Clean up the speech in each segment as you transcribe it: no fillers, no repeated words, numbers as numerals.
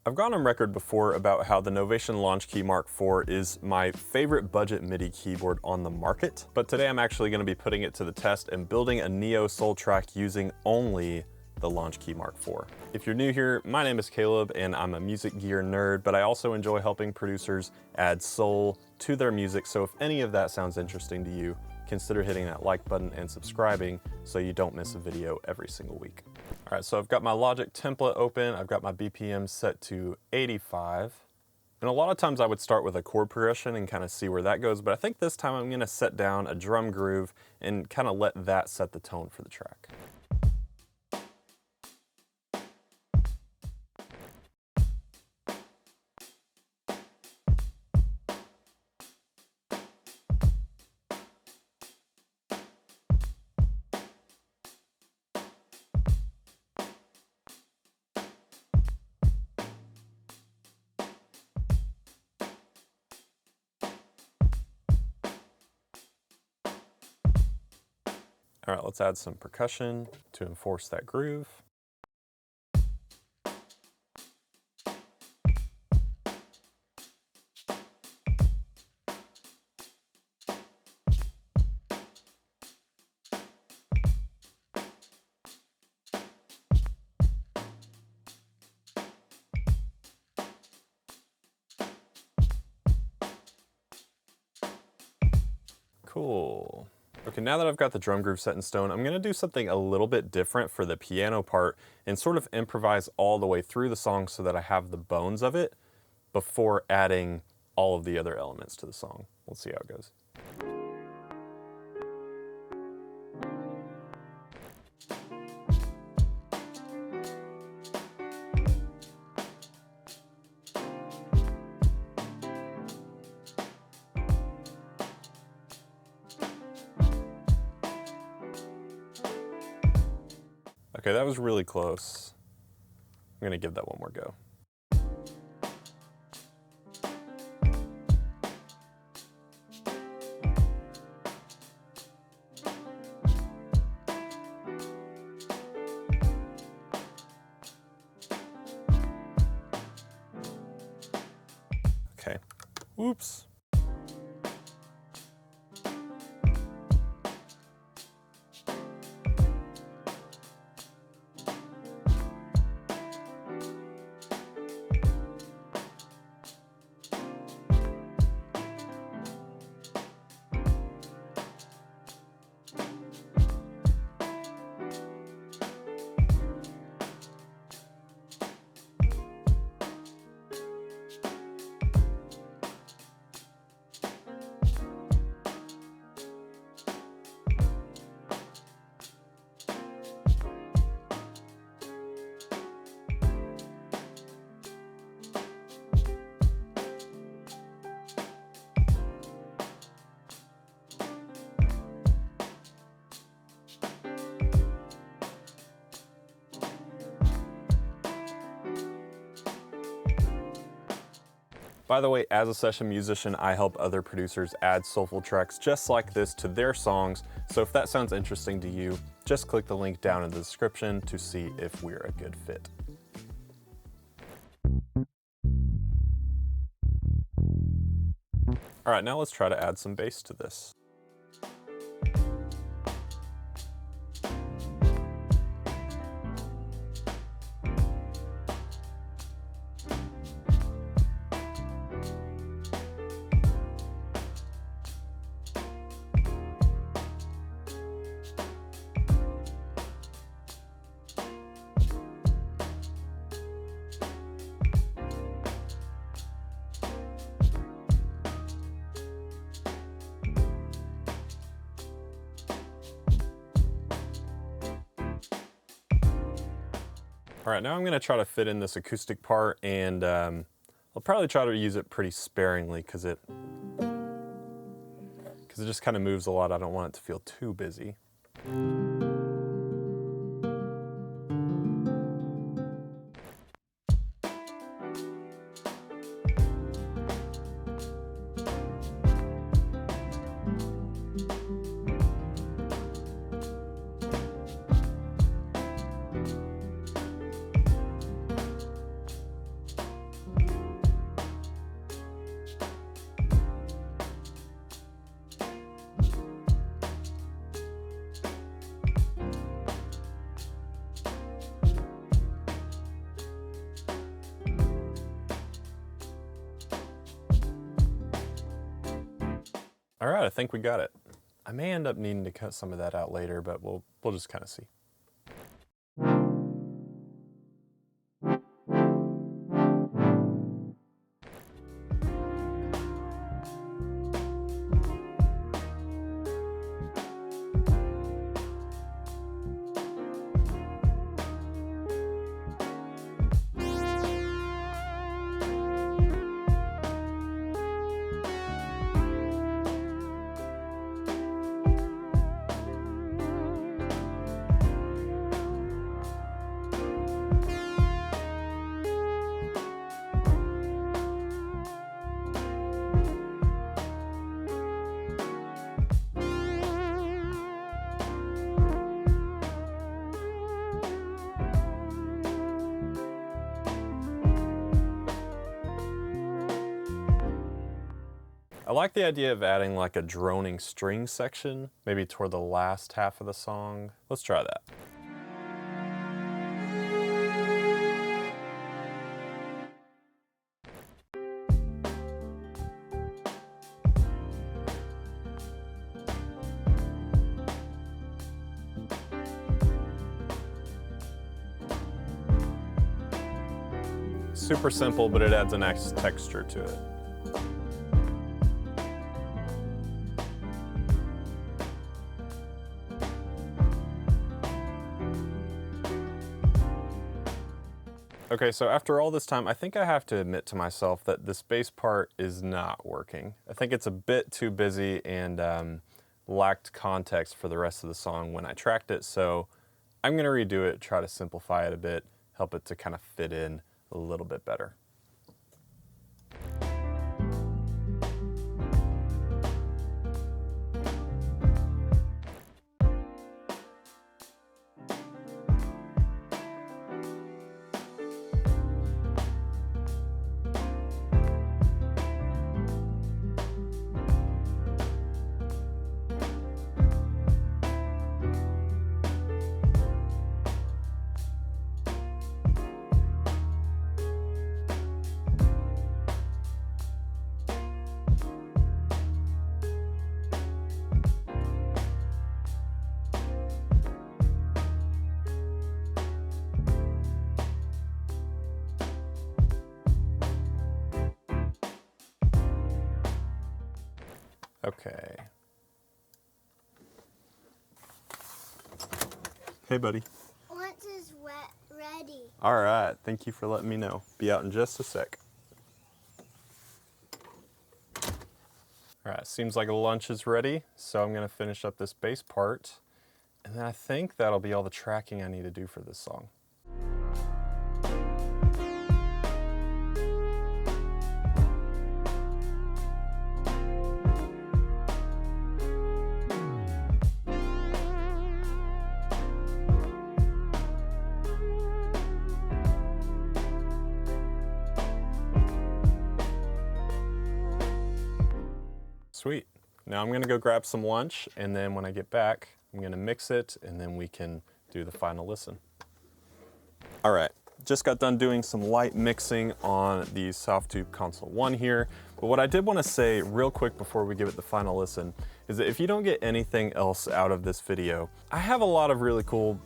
I've gone on record before about how the Novation Launchkey Mk4 is my favorite budget MIDI keyboard on the market, but today I'm actually going to be putting it to the test and building a Neo soul track using only the Launchkey Mk4. If you're new here, my name is Caleb and I'm a music gear nerd, but I also enjoy helping producers add soul to their music, so if any of that sounds interesting to you, consider hitting that like button and subscribing so you don't miss a video every single week. All right, so I've got my Logic template open, I've got my BPM set to 85. And a lot of times I would start with a chord progression and kind of see where that goes, but I think this time I'm gonna set down a drum groove and kind of let that set the tone for the track. All right, let's add some percussion to enforce that groove. Cool. Okay, now that I've got the drum groove set in stone, I'm gonna do something a little bit different for the piano part and sort of improvise all the way through the song so that I have the bones of it before adding all of the other elements to the song. We'll see how it goes. Okay, that was really close. I'm gonna give that one more go. Okay, oops. By the way, as a session musician, I help other producers add soulful tracks just like this to their songs, so if that sounds interesting to you, just click the link down in the description to see if we're a good fit. All right, now let's try to add some bass to this. All right, now I'm gonna try to fit in this acoustic part, and I'll probably try to use it pretty sparingly because it just kind of moves a lot. I don't want it to feel too busy. All right, I think we got it. I may end up needing to cut some of that out later, but we'll just kind of see. I like the idea of adding like a droning string section, maybe toward the last half of the song. Let's try that. Super simple, but it adds a nice texture to it. Okay, so after all this time, I think I have to admit to myself that this bass part is not working. I think it's a bit too busy and lacked context for the rest of the song when I tracked it, so I'm gonna redo it, try to simplify it a bit, help it to kind of fit in a little bit better. Okay. Hey, buddy. Once it's ready. All right, thank you for letting me know. Be out in just a sec. All right, seems like lunch is ready, so I'm gonna finish up this bass part, and then I think that'll be all the tracking I need to do for this song. Sweet. Now I'm gonna go grab some lunch, and then when I get back, I'm gonna mix it, and then we can do the final listen. All right, just got done doing some light mixing on the Softube Console 1 here, but what I did wanna say real quick before we give it the final listen is that if you don't get anything else out of this video, I have a lot of really cool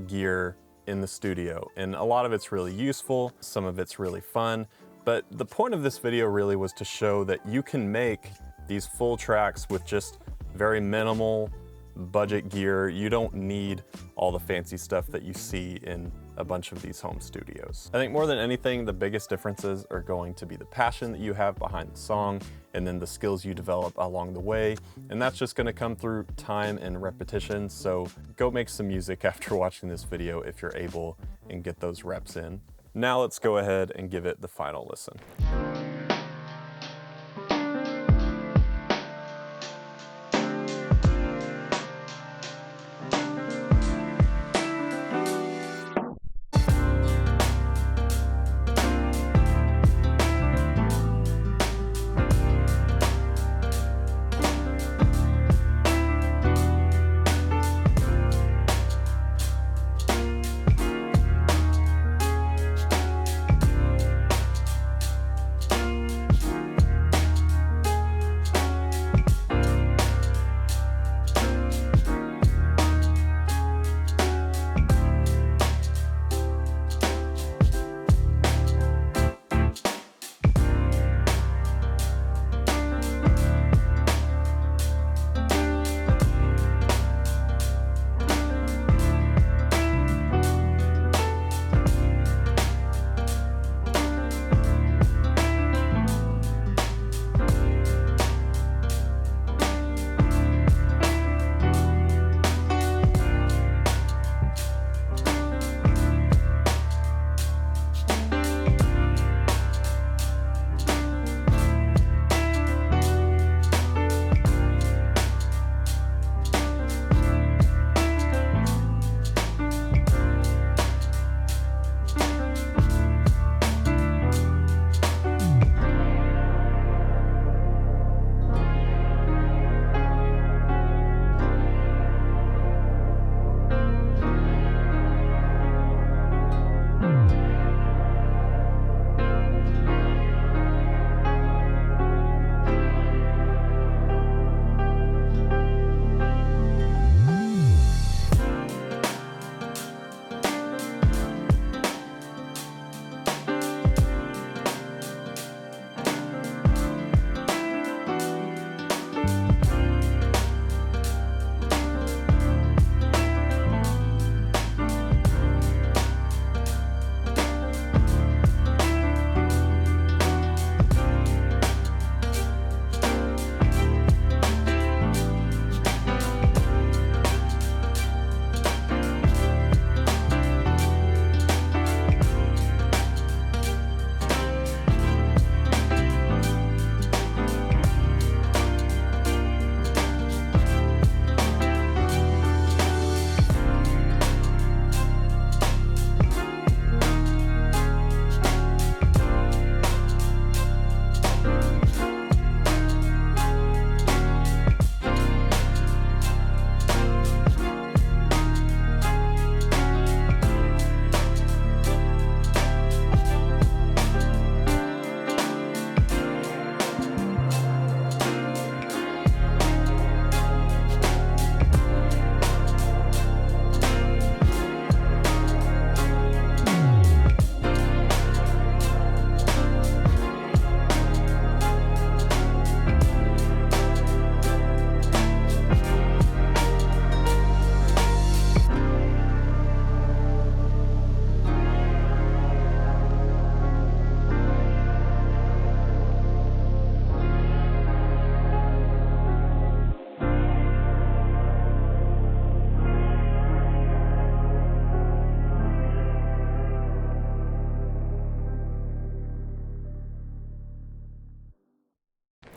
gear in the studio, and a lot of it's really useful, some of it's really fun, but the point of this video really was to show that you can make these full tracks with just very minimal budget gear. You don't need all the fancy stuff that you see in a bunch of these home studios. I think more than anything, the biggest differences are going to be the passion that you have behind the song and then the skills you develop along the way. And that's just gonna come through time and repetition. So go make some music after watching this video if you're able and get those reps in. Now let's go ahead and give it the final listen.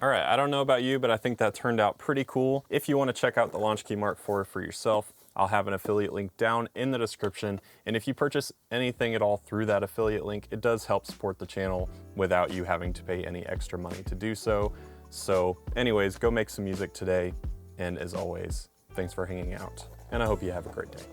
All right, I don't know about you, but I think that turned out pretty cool. If you want to check out the Launchkey Mk4 for yourself, I'll have an affiliate link down in the description. And if you purchase anything at all through that affiliate link, it does help support the channel without you having to pay any extra money to do so. So anyways, go make some music today. And as always, thanks for hanging out. And I hope you have a great day.